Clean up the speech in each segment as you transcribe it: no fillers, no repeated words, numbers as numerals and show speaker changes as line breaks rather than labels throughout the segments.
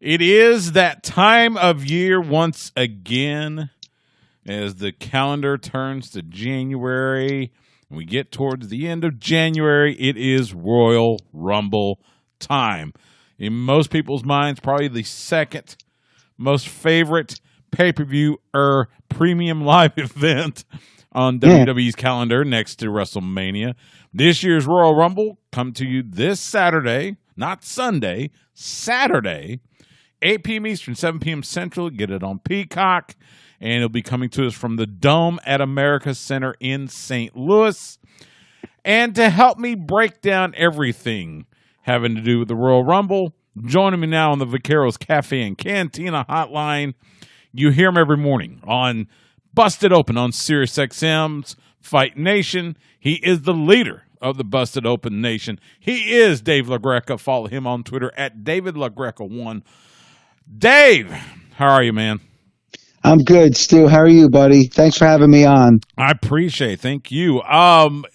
It is that time of year once again as the calendar turns to January. We get towards the end of January. It is Royal Rumble time. In most people's minds, probably the second most favorite pay-per-view or premium live event on WWE's calendar next to WrestleMania. This year's Royal Rumble come to you this Saturday, not Sunday, Saturday, 8 p.m. Eastern, 7 p.m. Central. Get it on Peacock. And it'll be coming to us from the Dome at America Center in St. Louis. And to help me break down everything having to do with the Royal Rumble, joining me now on the Vaqueros Cafe and Cantina hotline. You hear him every morning on Busted Open on SiriusXM's Fight Nation. He is the leader of the Busted Open Nation. He is Dave LaGreca. Follow him on Twitter at David LaGreca1. Dave, how are you, man?
I'm good, Stu. How are you, buddy? Thanks for having me on.
I appreciate it. Thank you. Am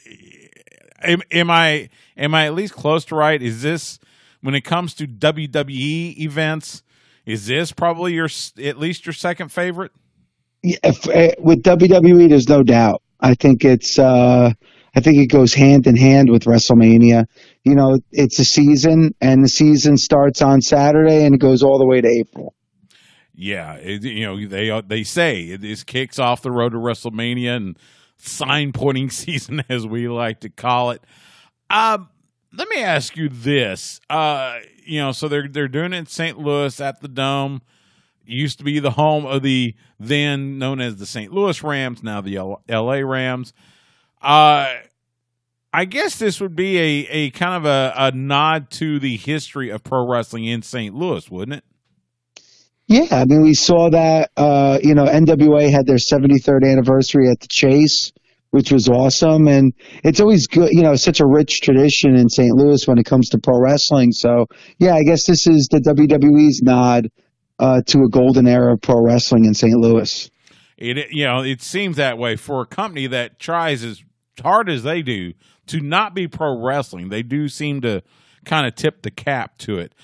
I at least close to right? Is this, when it comes to WWE events, is this probably at least your second favorite?
Yeah, with WWE, there's no doubt. I think it goes hand in hand with WrestleMania. You know, it's a season, and the season starts on Saturday and it goes all the way to April.
Yeah, they say this kicks off the road to WrestleMania and sign pointing season, as we like to call it. Let me ask you this: so they're doing it in St. Louis at the Dome. It used to be the home of the then known as the St. Louis Rams, now the L.A. Rams. I guess this would be a kind of a nod to the history of pro wrestling in St. Louis, wouldn't it?
Yeah, I mean, we saw that, NWA had their 73rd anniversary at the Chase, which was awesome. And it's always good, such a rich tradition in St. Louis when it comes to pro wrestling. So, yeah, I guess this is the WWE's nod to a golden era of pro wrestling in St. Louis.
It seems that way for a company that tries as hard as they do to not be pro wrestling. They do seem to kind of tip the cap to it.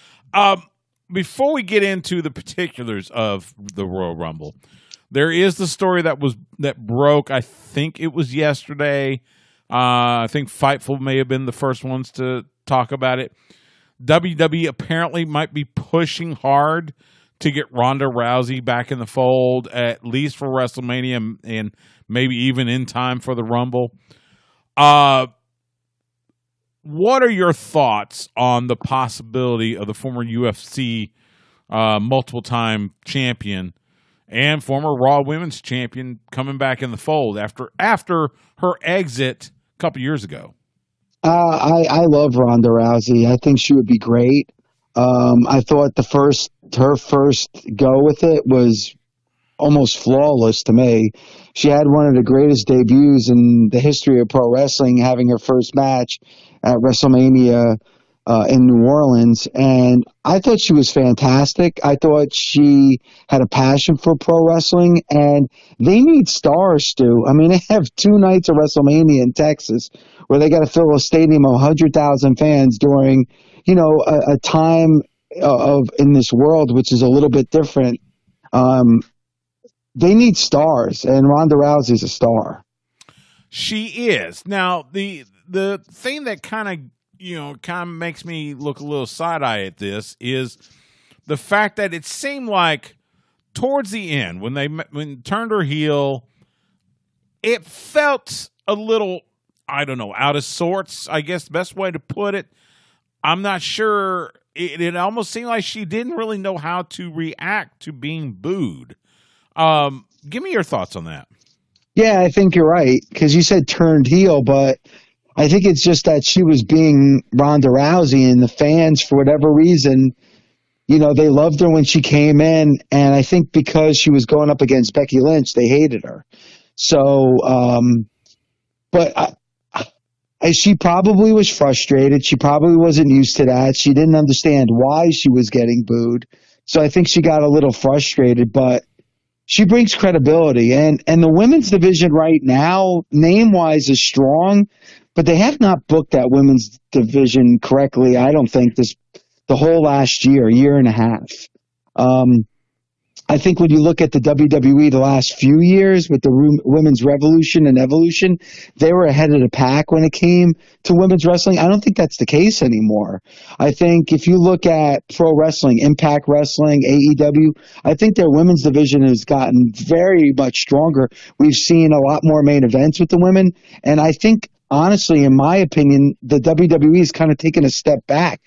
Before we get into the particulars of the Royal Rumble, there is the story that broke. I think it was yesterday. I think Fightful may have been the first ones to talk about it. WWE apparently might be pushing hard to get Ronda Rousey back in the fold, at least for WrestleMania and maybe even in time for the Rumble. What are your thoughts on the possibility of the former UFC multiple-time champion and former Raw Women's champion coming back in the fold after her exit a couple years ago?
I love Ronda Rousey. I think she would be great. I thought her first go with it was almost flawless to me. She had one of the greatest debuts in the history of pro wrestling, having her first match at WrestleMania in New Orleans. And I thought she was fantastic. I thought she had a passion for pro wrestling, and they need stars, Stu. I mean, they have 2 nights of WrestleMania in Texas where they got to fill a stadium of 100,000 fans during, a time in this world, which is a little bit different. They need stars, and Ronda Rousey's a star.
She is. Now, the thing that kind of makes me look a little side-eye at this is the fact that it seemed like towards the end, when turned her heel, it felt a little, I don't know, out of sorts, I guess the best way to put it. I'm not sure. It almost seemed like she didn't really know how to react to being booed. Give me your thoughts on that.
Yeah, I think you're right, because you said turned heel, but I think it's just that she was being Ronda Rousey, and the fans, for whatever reason, they loved her when she came in, and I think because she was going up against Becky Lynch, they hated her. So, but she probably was frustrated. She probably wasn't used to that. She didn't understand why she was getting booed. So I think she got a little frustrated, but she brings credibility. And the women's division right now, name-wise, is strong, but they have not booked that women's division correctly, I don't think, the whole last year and a half. I think when you look at the WWE the last few years with the women's revolution and evolution, they were ahead of the pack when it came to women's wrestling. I don't think that's the case anymore. I think if you look at pro wrestling, Impact Wrestling, AEW, I think their women's division has gotten very much stronger. We've seen a lot more main events with the women, and I think, honestly, in my opinion, the WWE is kind of taking a step back.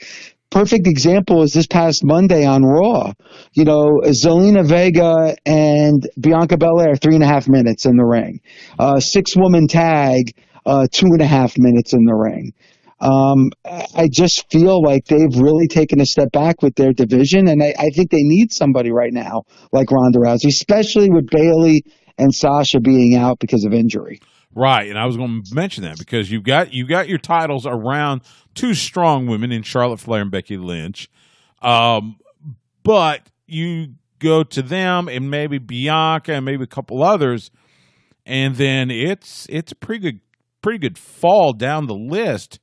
Perfect example is this past Monday on Raw. You know, Zelina Vega and Bianca Belair, 3.5 minutes in the ring. 6-woman tag, 2.5 minutes in the ring. I just feel like they've really taken a step back with their division, and I think they need somebody right now like Ronda Rousey, especially with Bayley and Sasha being out because of injury.
Right, and I was going to mention that because you got your titles around two strong women in Charlotte Flair and Becky Lynch, but you go to them and maybe Bianca and maybe a couple others, and then it's a pretty good fall down the list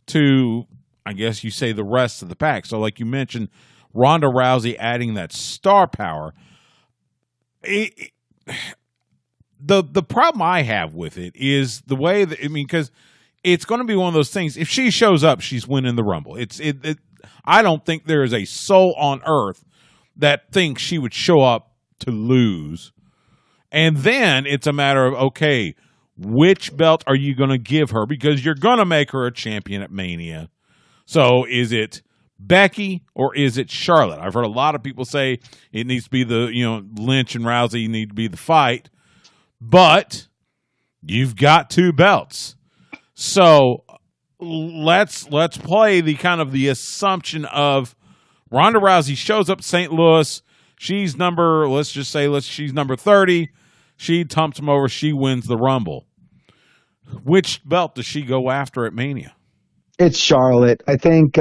to, I guess you say, the rest of the pack. So, like you mentioned, Ronda Rousey adding that star power. The problem I have with it is the way that, I mean, because it's going to be one of those things. If she shows up, she's winning the Rumble. I don't think there is a soul on earth that thinks she would show up to lose. And then it's a matter of, okay, which belt are you going to give her? Because you're going to make her a champion at Mania. So is it Becky or is it Charlotte? I've heard a lot of people say it needs to be Lynch and Rousey need to be the fight. But you've got two belts. So let's play the kind of the assumption of Ronda Rousey shows up St. Louis. She's she's number 30. She tumps him over. She wins the Rumble. Which belt does she go after at Mania?
It's Charlotte. I think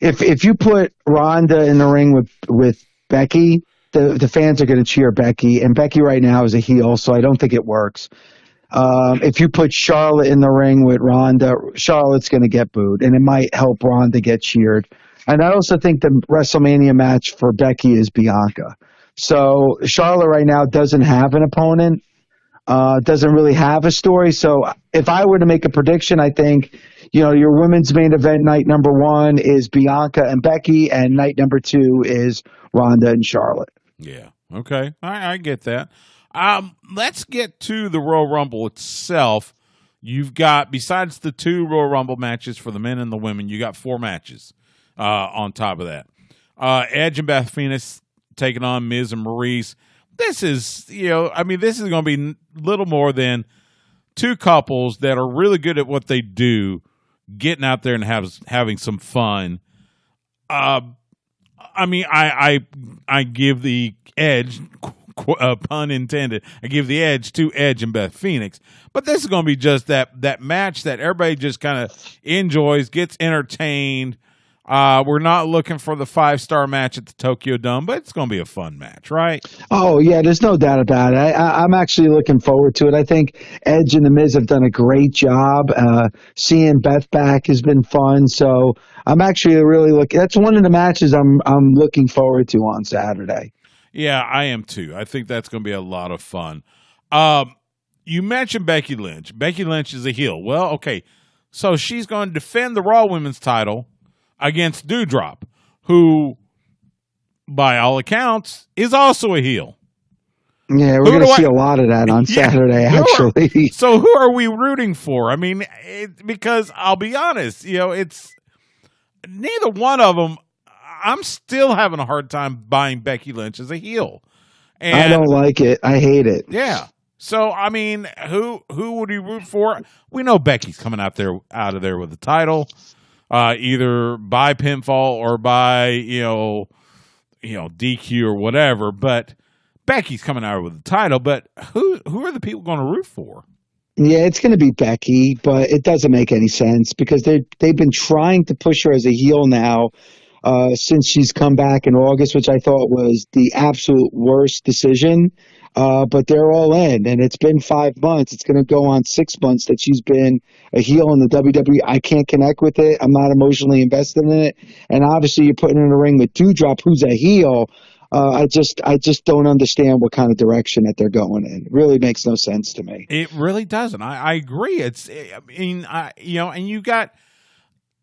if you put Ronda in the ring with Becky, the fans are going to cheer Becky, and Becky right now is a heel, so I don't think it works. If you put Charlotte in the ring with Ronda, Charlotte's going to get booed, and it might help Ronda get cheered. And I also think the WrestleMania match for Becky is Bianca. So Charlotte right now doesn't have an opponent, doesn't really have a story. So if I were to make a prediction, I think, your women's main event night number 1 is Bianca and Becky, and night number 2 is Ronda and Charlotte.
Yeah. Okay. I get that. Let's get to the Royal Rumble itself. You've got, besides the 2 Royal Rumble matches for the men and the women, you got 4 matches on top of that. Edge and Beth Phoenix taking on Miz and Maurice. This is, this is going to be little more than 2 couples that are really good at what they do, getting out there and having some fun. I give the edge, pun intended, I give the edge to Edge and Beth Phoenix. But this is going to be just that match that everybody just kind of enjoys, gets entertained. We're not looking for the 5-star match at the Tokyo Dome, but it's going to be a fun match, right? Oh,
yeah, there's no doubt about it. I'm actually looking forward to it. I think Edge and The Miz have done a great job. Seeing Beth back has been fun, so I'm actually really looking. That's one of the matches I'm looking forward to on Saturday.
Yeah, I am too. I think that's going to be a lot of fun. You mentioned Becky Lynch. Becky Lynch is a heel. Well, okay, so she's going to defend the Raw Women's title against Doudrop, who, by all accounts, is also a heel.
Yeah, we're going to see a lot of that on Saturday, actually.
So who are we rooting for? I mean, because I'll be honest, it's neither one of them. I'm still having a hard time buying Becky Lynch as a heel. And
I don't like it. I hate it.
Yeah. So, I mean, who would you root for? We know Becky's coming out of there with the title. Either by pinfall or by DQ or whatever, but Becky's coming out with the title. But who are the people going to root for?
Yeah, it's going to be Becky, but it doesn't make any sense because they've been trying to push her as a heel now since she's come back in August, which I thought was the absolute worst decision. but they're all in, and it's been 5 months. It's going to go on 6 months that she's been a heel in the WWE. I can't connect with it. I'm not emotionally invested in it. And obviously, you're putting her in a ring with Doudrop, who's a heel. I just don't understand what kind of direction that they're going in. It really makes no sense to me.
It really doesn't. I agree. And you got,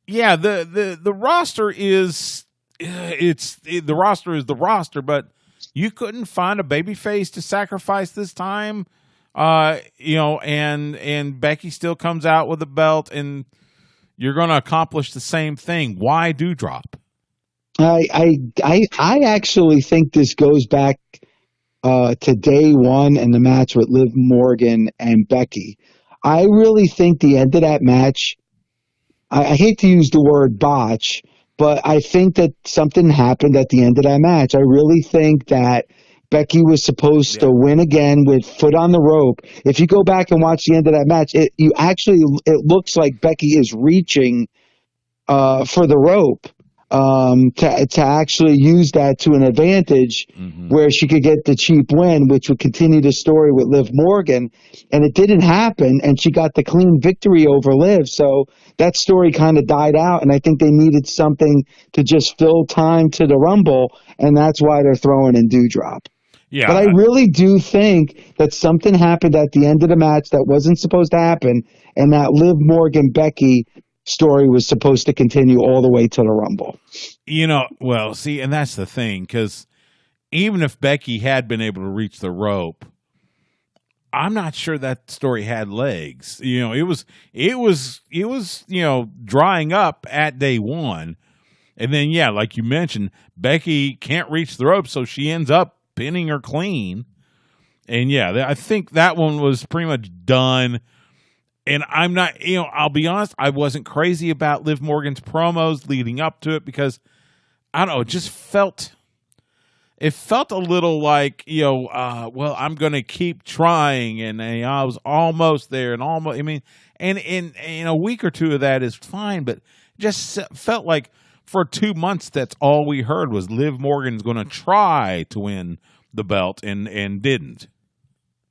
the roster is, the roster is the roster, but you couldn't find a babyface to sacrifice this time, and Becky still comes out with the belt, and you're going to accomplish the same thing. Why Doudrop?
I actually think this goes back to day one and the match with Liv Morgan and Becky. I really think the end of that match, I hate to use the word botch, but I think that something happened at the end of that match. I really think that Becky was supposed to win again with foot on the rope. If you go back and watch the end of that match, it looks like Becky is reaching for the rope. To actually use that to an advantage, where she could get the cheap win, which would continue the story with Liv Morgan. And it didn't happen, and she got the clean victory over Liv. So that story kind of died out, and I think they needed something to just fill time to the Rumble, and that's why they're throwing in Doudrop.
Yeah.
But I really do think that something happened at the end of the match that wasn't supposed to happen, and that Liv Morgan Becky story was supposed to continue all the way to the Rumble.
And that's the thing, because even if Becky had been able to reach the rope, I'm not sure that story had legs. It was drying up at day one. And then, like you mentioned, Becky can't reach the rope, so she ends up pinning her clean. And I think that one was pretty much done. And I'm not, I'll be honest, I wasn't crazy about Liv Morgan's promos leading up to it, because, I don't know, it just felt a little like, I'm going to keep trying, and I was almost there, and almost, and in a week or two of that is fine, but just felt like for 2 months, that's all we heard was Liv Morgan's going to try to win the belt, and didn't.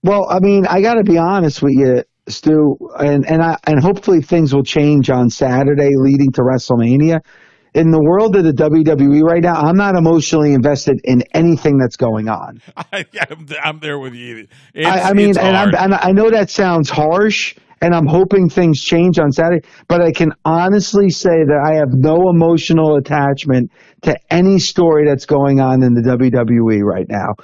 Well, I got to be honest with you, Stu, and hopefully things will change on Saturday leading to WrestleMania. In the world of the WWE right now, I'm not emotionally invested in anything that's going on.
I'm there with you.
I know that sounds harsh, and I'm hoping things change on Saturday, but I can honestly say that I have no emotional attachment to any story that's going on in the WWE right now.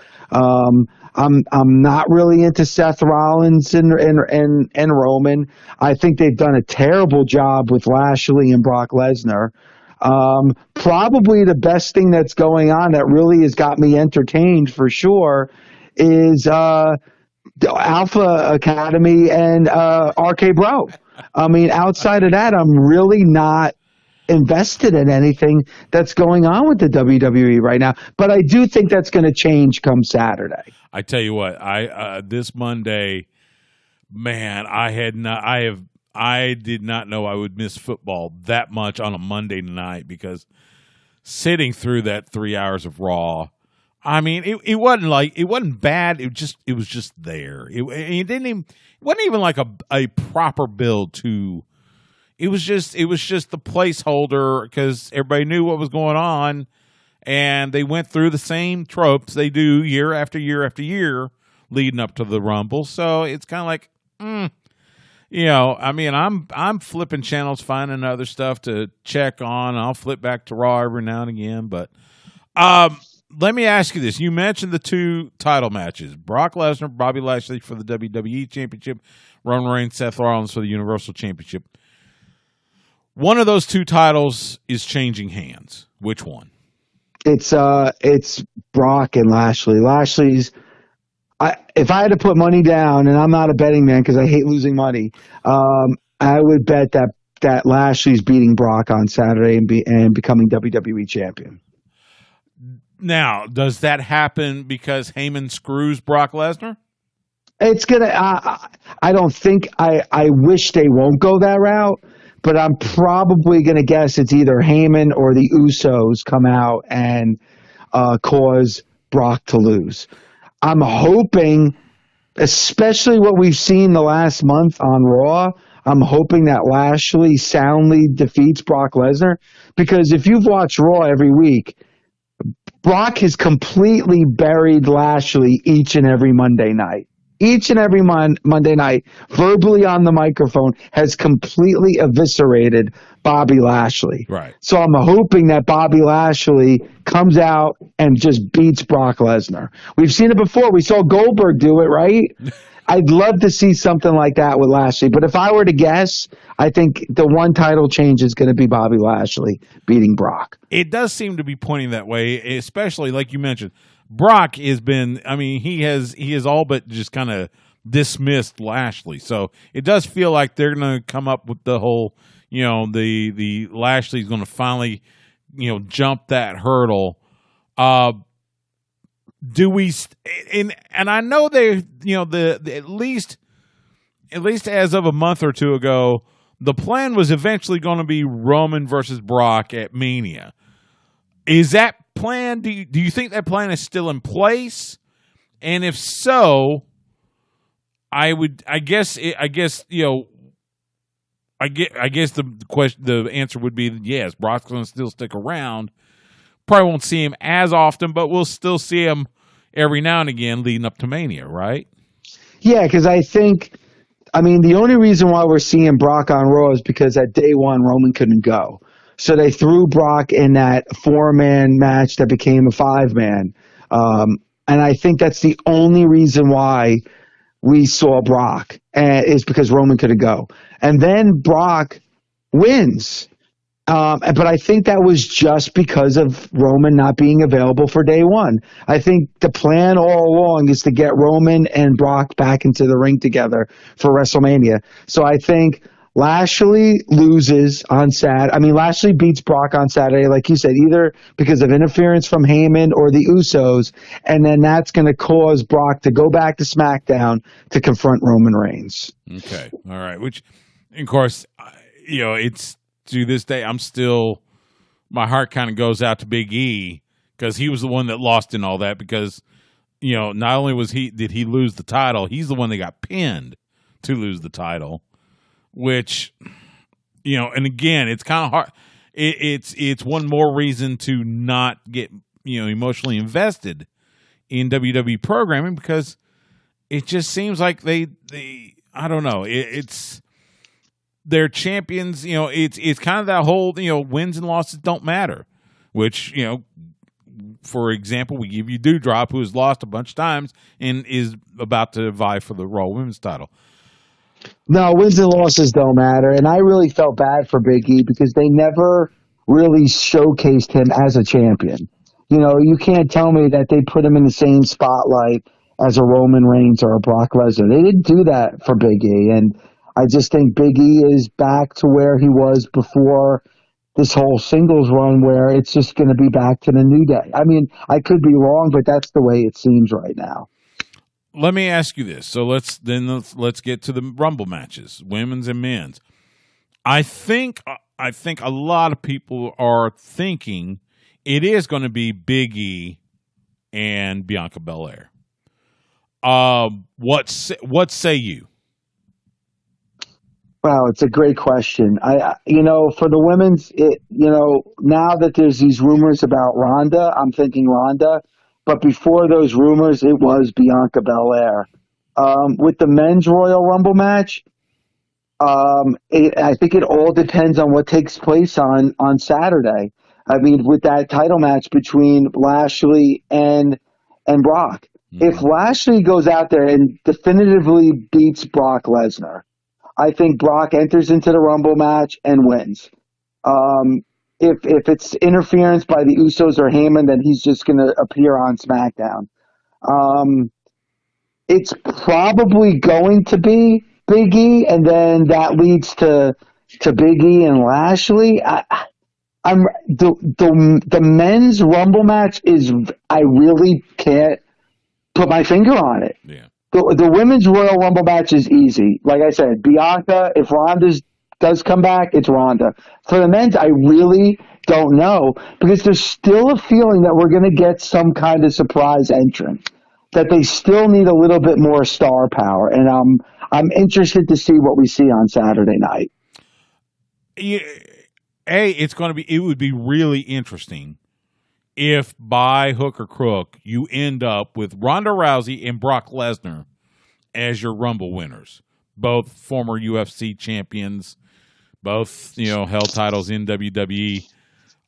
I'm not really into Seth Rollins and Roman. I think they've done a terrible job with Lashley and Brock Lesnar. Probably the best thing that's going on that really has got me entertained for sure is Alpha Academy and RK Bro. Outside of that, I'm really not invested in anything that's going on with the WWE right now. But I do think that's going to change come Saturday.
I tell you what, this Monday, man, I did not know I would miss football that much on a Monday night, because sitting through that 3 hours of Raw, it wasn't bad. It was just there. It wasn't even like a proper build to. It was just the placeholder, because everybody knew what was going on, and they went through the same tropes they do year after year after year leading up to the Rumble. So it's kind of like, I'm flipping channels, finding other stuff to check on. I'll flip back to Raw every now and again. But let me ask you this. You mentioned the 2 title matches. Brock Lesnar, Bobby Lashley for the WWE Championship. Roman Reigns, Seth Rollins for the Universal Championship. One of those 2 titles is changing hands. Which one?
It's Brock and Lashley. Lashley's. If I had to put money down, and I'm not a betting man because I hate losing money, I would bet that Lashley's beating Brock on Saturday and becoming WWE champion.
Now, does that happen because Heyman screws Brock Lesnar?
It's gonna. I don't think. I wish they won't go that route, but I'm probably gonna guess it's either Heyman or the Usos come out and cause Brock to lose. I'm hoping, especially what we've seen the last month on Raw, I'm hoping that Lashley soundly defeats Brock Lesnar, because if you've watched Raw every week, Brock has completely buried Lashley each and every Monday night. Each and every Monday night, verbally on the microphone, has completely eviscerated Bobby Lashley.
Right.
So I'm hoping that Bobby Lashley comes out and just beats Brock Lesnar. We've seen it before. We saw Goldberg do it, right? I'd love to see something like that with Lashley. But if I were to guess, I think the one title change is going to be Bobby Lashley beating Brock.
It does seem to be pointing that way, especially like you mentioned. Brock has been, I mean, he has all but just kind of dismissed Lashley. So it does feel like they're going to come up with the whole, the Lashley's going to finally, jump that hurdle. Do we, and I know they, at least as of a month or two ago, the plan was eventually going to be Roman versus Brock at Mania. Is that plan? Do you think that plan is still in place? And if so, I guess the question, the answer would be yes. Brock's going to still stick around. Probably won't see him as often, but we'll still see him every now and again leading up to Mania, right?
Yeah, because the only reason why we're seeing Brock on Raw is because at day one, Roman couldn't go. So they threw Brock in that 4-man match that became a 5-man. And I think that's the only reason why we saw Brock, is because Roman couldn't go. And then Brock wins. But I think that was just because of Roman not being available for day one. I think the plan all along is to get Roman and Brock back into the ring together for WrestleMania. So I think Lashley loses on Saturday. Lashley beats Brock on Saturday, like you said, either because of interference from Heyman or the Usos, and then that's going to cause Brock to go back to SmackDown to confront Roman Reigns.
Okay. All right. Which, of course, it's, to this day, my heart kind of goes out to Big E, because he was the one that lost in all that, because, not only did he lose the title, he's the one that got pinned to lose the title, which, and again, it's kind of hard. It's one more reason to not get, emotionally invested in WWE programming, because it just seems like they I don't know, it's they're champions, it's kind of that whole, wins and losses don't matter, which, for example, we give you Doudrop, who has lost a bunch of times and is about to vie for the Raw Women's title.
No, wins and losses don't matter. And I really felt bad for Big E because they never really showcased him as a champion. You can't tell me that they put him in the same spotlight as a Roman Reigns or a Brock Lesnar. They didn't do that for Big E. And I just think Big E is back to where he was before this whole singles run, where it's just going to be back to the New Day. I could be wrong, but that's the way it seems right now.
Let me ask you this. So let's get to the Rumble matches, women's and men's. I think a lot of people are thinking it is going to be Big E and Bianca Belair. What say you?
Wow, it's a great question. For the women's, now that there's these rumors about Ronda, I'm thinking Ronda. But before those rumors, it was Bianca Belair. With the men's Royal Rumble match, I think it all depends on what takes place on Saturday. With that title match between Lashley and Brock. Mm-hmm. If Lashley goes out there and definitively beats Brock Lesnar, I think Brock enters into the Rumble match and wins. If it's interference by the Usos or Heyman, then he's just going to appear on SmackDown. It's probably going to be Big E, and then that leads to Big E and Lashley. The men's Rumble match is, I really can't put my finger on it.
Yeah.
The women's Royal Rumble match is easy. Like I said, Bianca, if Ronda does come back, it's Ronda. For the men's, I really don't know, because there's still a feeling that we're going to get some kind of surprise entrant. that they still need a little bit more star power, and I'm interested to see what we see on Saturday night.
Yeah, it would be really interesting if by hook or crook you end up with Ronda Rousey and Brock Lesnar as your Rumble winners, both former UFC champions, both held titles in WWE.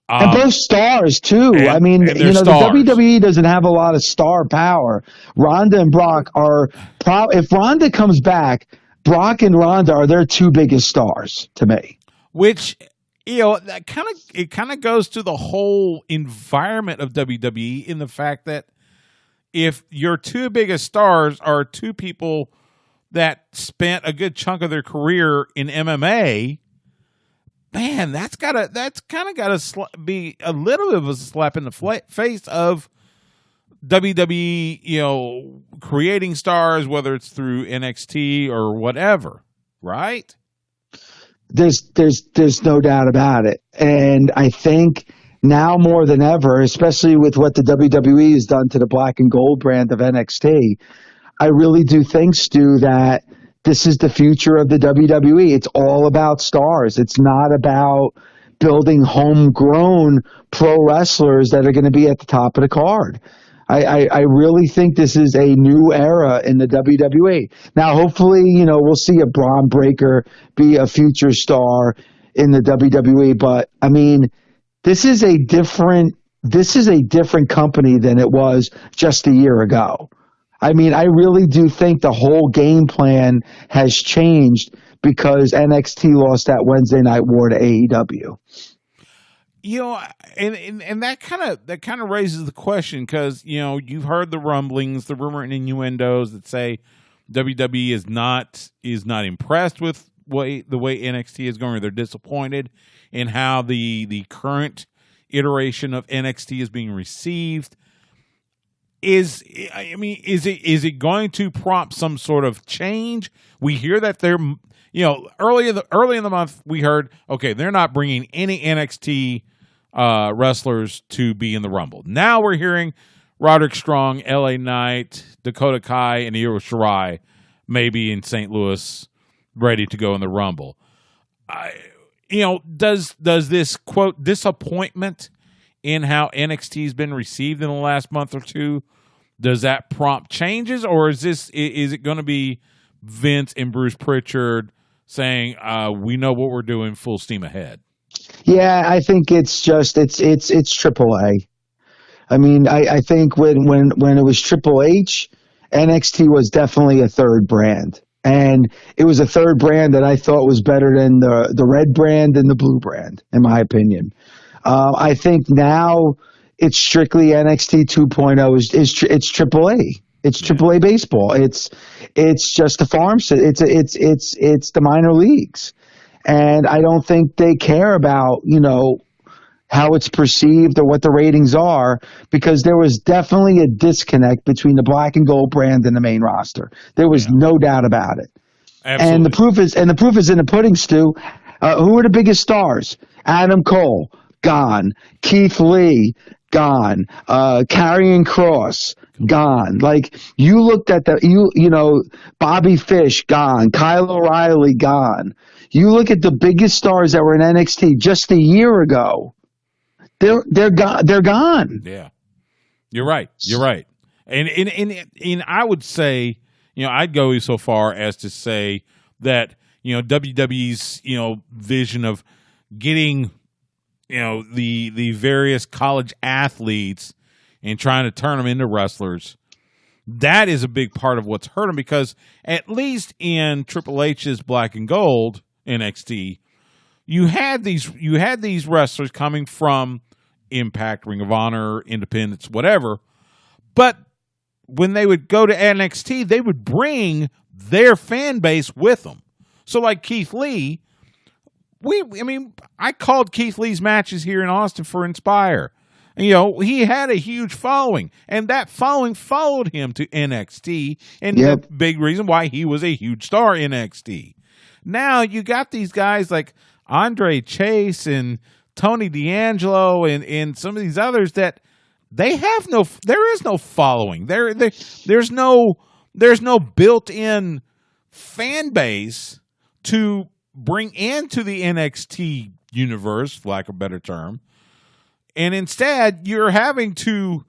And both stars, too.
I mean,
the WWE doesn't have a lot of star power. Ronda and Brock are if Ronda comes back, Brock and Ronda are their two biggest stars to me.
Which, that kind of goes to the whole environment of WWE in the fact that if your two biggest stars are two people that spent a good chunk of their career in MMA, man, that's kind of got to be a little bit of a slap in the face of WWE, creating stars, whether it's through NXT or whatever, right?
There's no doubt about it. And I think now more than ever, especially with what the WWE has done to the black and gold brand of NXT, I really do think, Stu, that this is the future of the WWE. It's all about stars. It's not about building homegrown pro wrestlers that are going to be at the top of the card. I really think this is a new era in the WWE. Now, hopefully, we'll see a Braun Breaker be a future star in the WWE. But I mean, this is a different company than it was just a year ago. I mean, I really do think the whole game plan has changed because NXT lost that Wednesday Night War to AEW.
And that kind of raises the question because you've heard the rumblings, the rumor and innuendos that say WWE is not impressed with the way NXT is going, or they're disappointed in how the current iteration of NXT is being received. Is it going to prompt some sort of change? We hear that they're early in the month we heard, okay, they're not bringing any NXT wrestlers to be in the Rumble. Now we're hearing Roderick Strong, LA Knight, Dakota Kai, and Io Shirai maybe in St. Louis ready to go in the Rumble. Does this quote disappointment in how NXT has been received in the last month or two, does that prompt changes, or is it going to be Vince and Bruce Pritchard saying, we know what we're doing, full steam ahead?
Yeah, I think it's AAA. I mean, I think when it was Triple H, NXT was definitely a third brand. And it was a third brand that I thought was better than the red brand and the blue brand, in my opinion. I think now it's strictly NXT 2.0 it's AAA. It's AAA baseball. It's just the farm. It's the minor leagues. And I don't think they care about, how it's perceived or what the ratings are, because there was definitely a disconnect between the black and gold brand and the main roster. There was no doubt about it. Absolutely. And the proof is in the pudding, Stu. Who are the biggest stars? Adam Cole, gone. Keith Lee, gone. Karrion Kross, gone. Like, you looked at Bobby Fish, gone. Kyle O'Reilly, gone. You look at the biggest stars that were in NXT just a year ago. They're gone. Yeah,
you're right. And I would say, I'd go so far as to say that WWE's vision of getting the various college athletes and trying to turn them into wrestlers, that is a big part of what's hurt them, because at least in Triple H's Black and Gold NXT, you had these wrestlers coming from Impact, Ring of Honor, Independence, whatever, but when they would go to NXT, they would bring their fan base with them. So like Keith Lee, I called Keith Lee's matches here in Austin for Inspire. He had a huge following, and that following followed him to NXT, and the big reason why he was a huge star in NXT. Now you got these guys like Andre Chase and Tony D'Angelo and some of these others that There is no following. There's no built-in fan base to bring into the NXT universe, for lack of a better term. And instead, you're having to,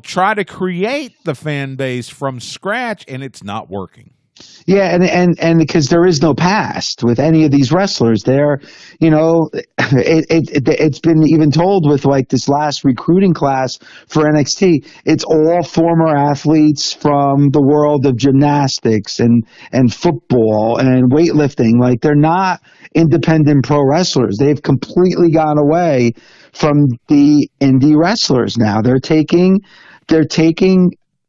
try to create the fan base from scratch, and it's not working.
Yeah, and because there is no past with any of these wrestlers, it's been even told with like this last recruiting class for NXT, it's all former athletes from the world of gymnastics and football and weightlifting. Like, they're not independent pro wrestlers. They've completely gone away from the indie wrestlers now. They're taking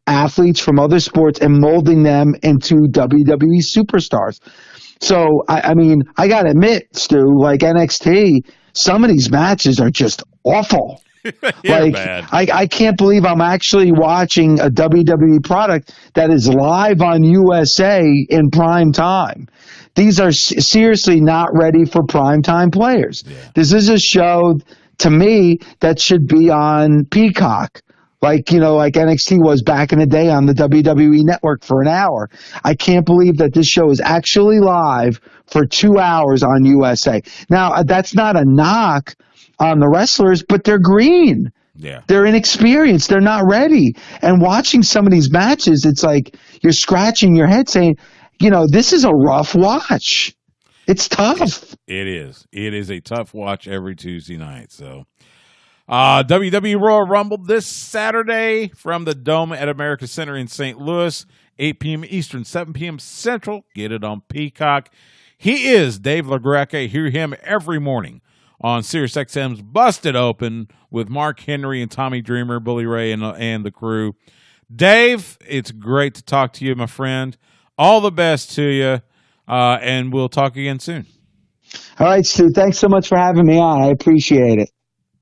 athletes from other sports and molding them into WWE superstars. So, I mean, I got to admit, Stu, like NXT, some of these matches are just awful. Like,
bad.
I can't believe I'm actually watching a WWE product that is live on USA in prime time. These are seriously not ready for prime time players. Yeah. This is a show, to me, that should be on Peacock. Like NXT was back in the day on the WWE network for an hour. I can't believe that this show is actually live for 2 hours on USA. Now, that's not a knock on the wrestlers, but they're green.
Yeah.
They're inexperienced. They're not ready. And watching some of these matches, it's like you're scratching your head saying, this is a rough watch. It's tough.
It is. It is a tough watch every Tuesday night. So, WWE Royal Rumble this Saturday from the Dome at America Center in St. Louis, 8 p.m. Eastern, 7 p.m. Central. Get it on Peacock. He is Dave LaGreca. Hear him every morning on SiriusXM's Busted Open with Mark Henry and Tommy Dreamer, Bully Ray, and the crew. Dave, it's great to talk to you, my friend. All the best to you, and we'll talk again soon.
All right, Stu. Thanks so much for having me on. I appreciate it.